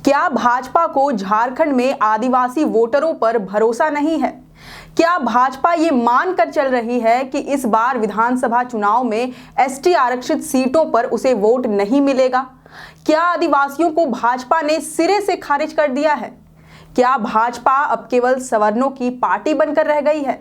क्या भाजपा को झारखंड में आदिवासी वोटरों पर भरोसा नहीं है? क्या भाजपा ये मानकर चल रही है कि इस बार विधानसभा चुनाव में एसटी आरक्षित सीटों पर उसे वोट नहीं मिलेगा? क्या आदिवासियों को भाजपा ने सिरे से खारिज कर दिया है? क्या भाजपा अब केवल सवर्णों की पार्टी बनकर रह गई है?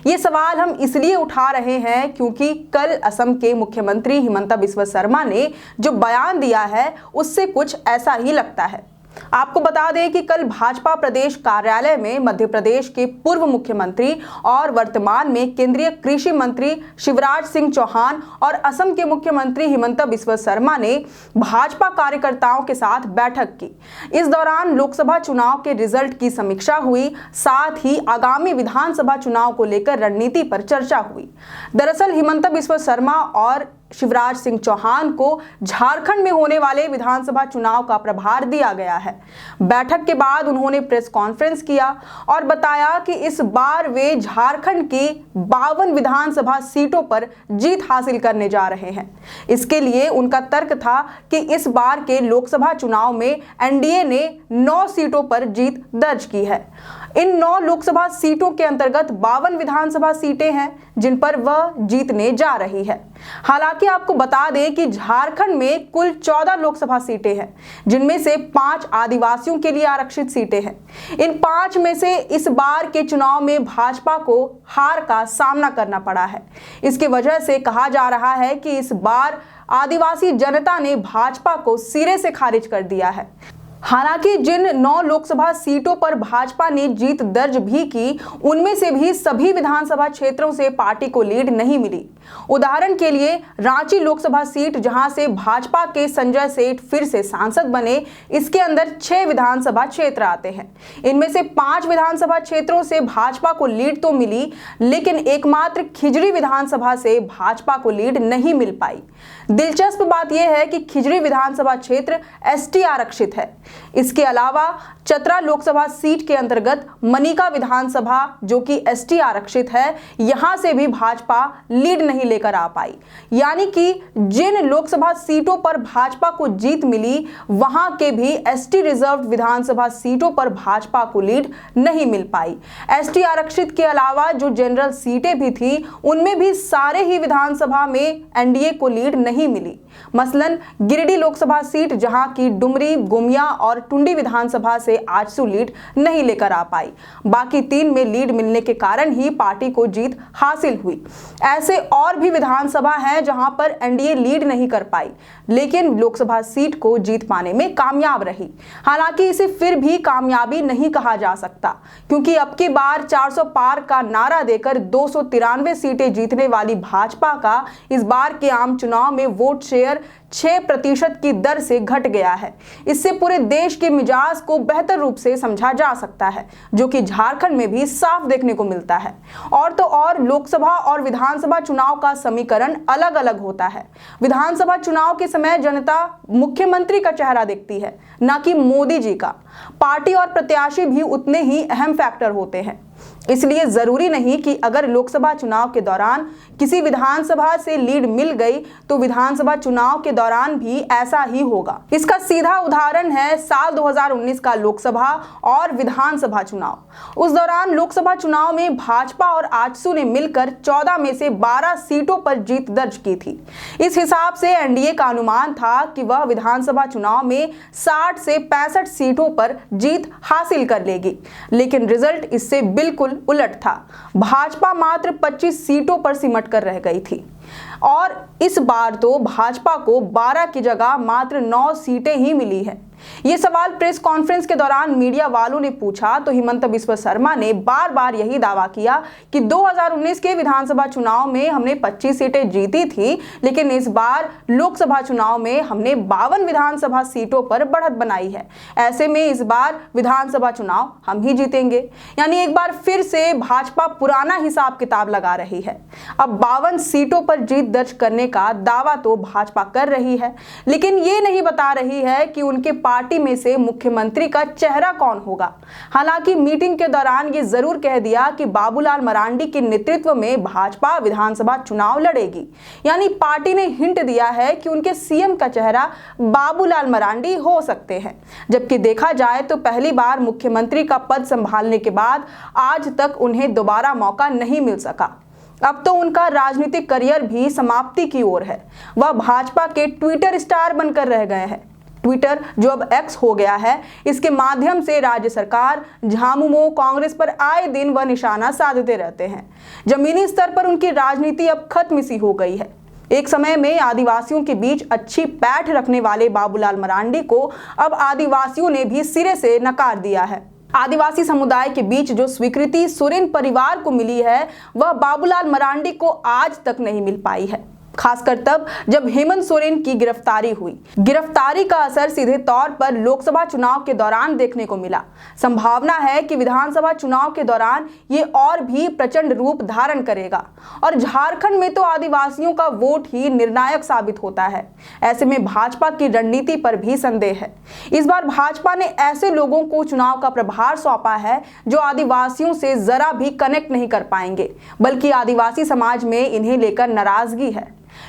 ये सवाल हम इसलिए उठा रहे हैं क्योंकि कल असम के मुख्यमंत्री हिमंता बिस्वा शर्मा ने जो बयान दिया है उससे कुछ ऐसा ही लगता है। आपको बता दें कि कल भाजपा प्रदेश कार्यालय में मध्य प्रदेश के पूर्व मुख्यमंत्री और वर्तमान में केंद्रीय कृषि मंत्री शिवराज सिंह चौहान और असम के मुख्यमंत्री हिमंता बिस्वा शर्मा ने भाजपा कार्यकर्ताओं के साथ बैठक की। इस दौरान लोकसभा चुनाव के रिजल्ट की समीक्षा हुई, साथ ही आगामी विधानसभा चुनाव को लेकर रणनीति पर चर्चा हुई। दरअसल हिमंता बिस्वा शर्मा और शिवराज सिंह चौहान को झारखंड में होने वाले विधानसभा चुनाव का प्रभार दिया गया है। बैठक के बाद उन्होंने प्रेस कॉन्फ्रेंस किया और बताया कि इस बार वे झारखंड की 52 विधानसभा सीटों पर जीत हासिल करने जा रहे हैं। इसके लिए उनका तर्क था कि इस बार के लोकसभा चुनाव में एनडीए ने 9 सीटों पर जीत दर्ज की है। इन 9 लोकसभा सीटों के अंतर्गत 52 विधानसभा सीटें हैं जिन पर वह जीतने जा रही है। हालांकि आपको बता दें कि झारखंड में कुल 14 लोकसभा सीटें हैं, जिनमें से 5 आदिवासियों के लिए आरक्षित सीटें हैं। इन 5 में से इस बार के चुनाव में भाजपा को हार का सामना करना पड़ा है। इसकी वजह से कहा जा रहा है कि इस बार आदिवासी जनता ने भाजपा को सिरे से खारिज कर दिया है। हालांकि जिन 9 लोकसभा सीटों पर भाजपा ने जीत दर्ज भी की, उनमें से भी सभी विधानसभा क्षेत्रों से पार्टी को लीड नहीं मिली। उदाहरण के लिए रांची लोकसभा सीट, जहां से भाजपा के संजय सेठ फिर से सांसद बने, इसके अंदर 6 विधानसभा क्षेत्र आते हैं। इनमें से 5 विधानसभा क्षेत्रों से भाजपा को लीड तो मिली, लेकिन एकमात्र खिजरी विधानसभा से भाजपा को लीड नहीं मिल पाई। दिलचस्प बात यह है कि खिजरी विधानसभा क्षेत्र एसटी आरक्षित है। इसके अलावा चतरा लोकसभा सीट के अंतर्गत मनिका विधानसभा, जो कि एसटी आरक्षित है, यहां से भी भाजपा लीड नहीं लेकर आ पाई। यानी कि जिन लोकसभा सीटों पर भाजपा को जीत मिली, वहां के भी एसटी रिजर्व विधानसभा सीटों पर भाजपा को लीड नहीं मिल पाई। एसटी आरक्षित के अलावा जो जनरल सीटें भी थी, उनमें भी सारे ही विधानसभा में एनडीए को लीड नहीं मिली। मसलन गिरिडीह लोकसभा सीट, जहां की डुमरी, गोमिया और टुंडी विधानसभा से आजसू लीड नहीं लेकर आ पाई। बाकी 3 में लीड मिलने के कारण ही पार्टी को जीत हासिल हुई। ऐसे और भी विधानसभा हैं जहां पर एनडीए लीड नहीं कर पाई, लेकिन लोकसभा सीट को जीत पाने में कामयाब रही। हालांकि इसे फिर भी कामयाबी नहीं कहा जा सकता, क्योंकि अब की बार 400 पार का नारा देकर 293 सीटें जीतने वाली भाजपा का इस बार के आम चुनाव में वोट शेयर 6% की दर से घट गया है। इससे पूरे देश के मिजाज को बेहतर रूप से समझा जा सकता है, जो कि झारखंड में भी साफ देखने को मिलता है। और तो और लोकसभा और विधानसभा चुनाव का समीकरण अलग अलग होता है। विधानसभा चुनाव के समय जनता मुख्यमंत्री का चेहरा देखती है, ना कि मोदी जी का। पार्टी और प्रत्याशी भी उतने ही अहम फैक्टर होते हैं। इसलिए जरूरी नहीं कि अगर लोकसभा चुनाव के दौरान किसी विधानसभा से लीड मिल गई तो विधानसभा चुनाव के दौरान भी ऐसा ही होगा। इसका सीधा उदाहरण है साल 2019 का लोकसभा और विधानसभा चुनाव। उस दौरान लोकसभा चुनाव में भाजपा और आजसू ने मिलकर 14 में से 12 सीटों पर जीत दर्ज की थी। इस हिसाब से एनडीए का अनुमान था कि वह विधानसभा चुनाव में 60 से 65 सीटों पर जीत हासिल कर लेगी, लेकिन रिजल्ट इससे बिल्कुल उलट था। भाजपा मात्र 25 सीटों पर सिमट कर रह गई थी और इस बार तो भाजपा को 12 की जगह मात्र 9 सीटें ही मिली है। ये सवाल प्रेस कॉन्फ्रेंस के दौरान मीडिया वालों ने पूछा तो हिमंता बिस्वा शर्मा ने बार बार यही दावा किया कि 2019 के विधानसभा चुनाव में हमने 25 सीटें जीती थी, लेकिन इस बार लोकसभा चुनाव में हमने 52 विधानसभा सीटों पर बढ़त बनाई है। ऐसे में इस बार विधानसभा चुनाव हम ही जीतेंगे। यानी एक बार फिर से भाजपा पुराना हिसाब किताब लगा रही है। अब 52 सीटों पर जीत दर्ज करने का दावा तो भाजपा कर रही है, लेकिन ये नहीं बता रही है कि उनके पार्टी में से मुख्यमंत्री का चेहरा कौन होगा। हालांकि मीटिंग के दौरान ये जरूर कह दिया कि बाबूलाल मरांडी के नेतृत्व में भाजपा विधानसभा चुनाव लड़ेगी। यानी पार्टी ने हिंट दिया है कि उनके सीएम का चेहरा बाबूलाल मरांडी हो सकते हैं। जबकि देखा जाए तो पहली बार मुख्यमंत्री का पद संभालने के बाद आज तक उन्हें दोबारा मौका नहीं मिल सका। अब तो उनका राजनीतिक करियर भी समाप्ति की ओर है। वह भाजपा के ट्विटर स्टार बनकर रह गए हैं। ट्विटर, जो अब एक्स हो गया है, इसके माध्यम से राज्य सरकार, झामुमो, कांग्रेस पर आए दिन वह निशाना साधते रहते हैं। जमीनी स्तर पर उनकी राजनीति अब खत्म सी हो गई है। एक समय में आदिवासियों के बीच अच्छी पैठ रखने वाले बाबूलाल मरांडी को अब आदिवासियों ने भी सिरे से नकार दिया है। आदिवासी समुदाय के बीच जो स्वीकृति सोरेन परिवार को मिली है, वह बाबूलाल मरांडी को आज तक नहीं मिल पाई है। खासकर तब जब हेमंत सोरेन की गिरफ्तारी हुई। गिरफ्तारी का असर सीधे तौर पर लोकसभा चुनाव के दौरान देखने को मिला। संभावना है कि विधानसभा चुनाव के दौरान ये और भी प्रचंड रूप धारण करेगा और झारखंड में तो आदिवासियों का वोट ही निर्णायक साबित होता है। ऐसे में भाजपा की रणनीति पर भी संदेह है। इस बार भाजपा ने ऐसे लोगों को चुनाव का प्रभार सौंपा है जो आदिवासियों से जरा भी कनेक्ट नहीं कर पाएंगे, बल्कि आदिवासी समाज में इन्हें लेकर नाराजगी है।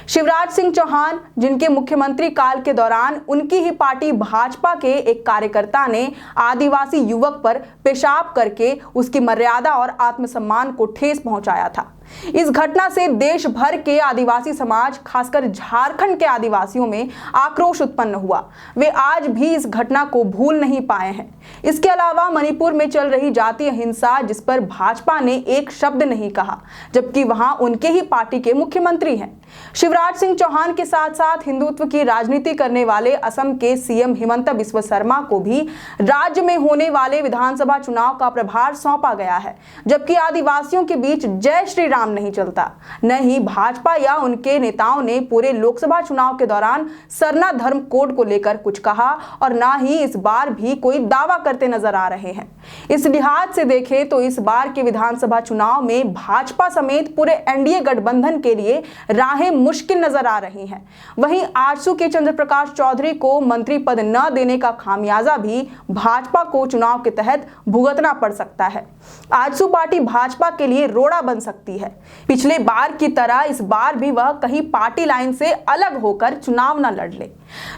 शिवराज सिंह चौहान, जिनके मुख्यमंत्री काल के दौरान उनकी ही पार्टी भाजपा के एक कार्यकर्ता ने आदिवासी युवक पर पेशाब करके उसकी मर्यादा और आत्मसम्मान को ठेस पहुंचाया था। इस घटना से देश भर के आदिवासी समाज, खासकर झारखंड के आदिवासियों में आक्रोश उत्पन्न हुआ। वे आज भी इस घटना को भूल नहीं पाए हैं। इसके अलावा मणिपुर में चल रही जातीय हिंसा, जिस पर भाजपा ने एक शब्द नहीं कहा, जबकि वहां उनके ही पार्टी के मुख्यमंत्री हैं। शिवराज सिंह चौहान के साथ साथ हिंदुत्व की राजनीति करने वाले असम के सीएम हिमंत बिस्वा शर्मा को भी राज्य में होने वाले विधानसभा चुनाव का प्रभार सौंपा गया है, जबकि आदिवासियों के बीच जय श्री राम नहीं चलता। न ही भाजपा या उनके नेताओं ने पूरे लोकसभा चुनाव के दौरान सरना धर्म कोड को लेकर कुछ कहा और न ही इस बार भी कोई दावा करते नजर आ रहे हैं। इस लिहाज से देखें तो इस बार के विधानसभा चुनाव में भाजपा समेत पूरे एनडीए गठबंधन के लिए राहें मुश्किल नजर आ रही हैं। वहीं आजसू के चंद्र प्रकाश चौधरी को मंत्री पद न देने का खामियाजा भी भाजपा को चुनाव के तहत भुगतना पड़ सकता है। आजसू पार्टी भाजपा के लिए रोड़ा बन सकती है। पिछले बार की तरह इस बार भी वह कहीं पार्टी लाइन से अलग होकर चुनाव न लड़ ले।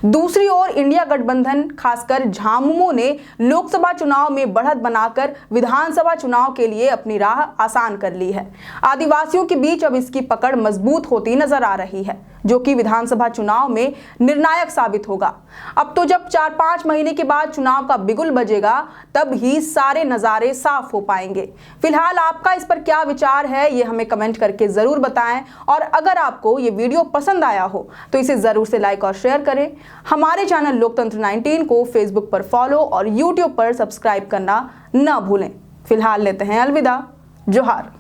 दूसरी ओर इंडिया गठबंधन, खासकर झामुमो ने लोकसभा चुनाव में बढ़त बनाकर विधानसभा चुनाव के लिए अपनी राह आसान कर ली है। आदिवासियों के बीच अब इसकी पकड़ मजबूत होती नजर आ रही है, जो कि विधानसभा चुनाव में निर्णायक साबित होगा। अब तो जब 4-5 महीने के बाद चुनाव का बिगुल बजेगा, तब ही सारे नजारे साफ हो पाएंगे। फिलहाल आपका इस पर क्या विचार है, ये हमें कमेंट करके जरूर बताएं। और अगर आपको ये वीडियो पसंद आया हो तो इसे जरूर से लाइक और शेयर करें। हमारे चैनल लोकतंत्र 19 को फेसबुक पर फॉलो और यूट्यूब पर सब्सक्राइब करना न भूलें। फिलहाल लेते हैं अलविदा। जोहार।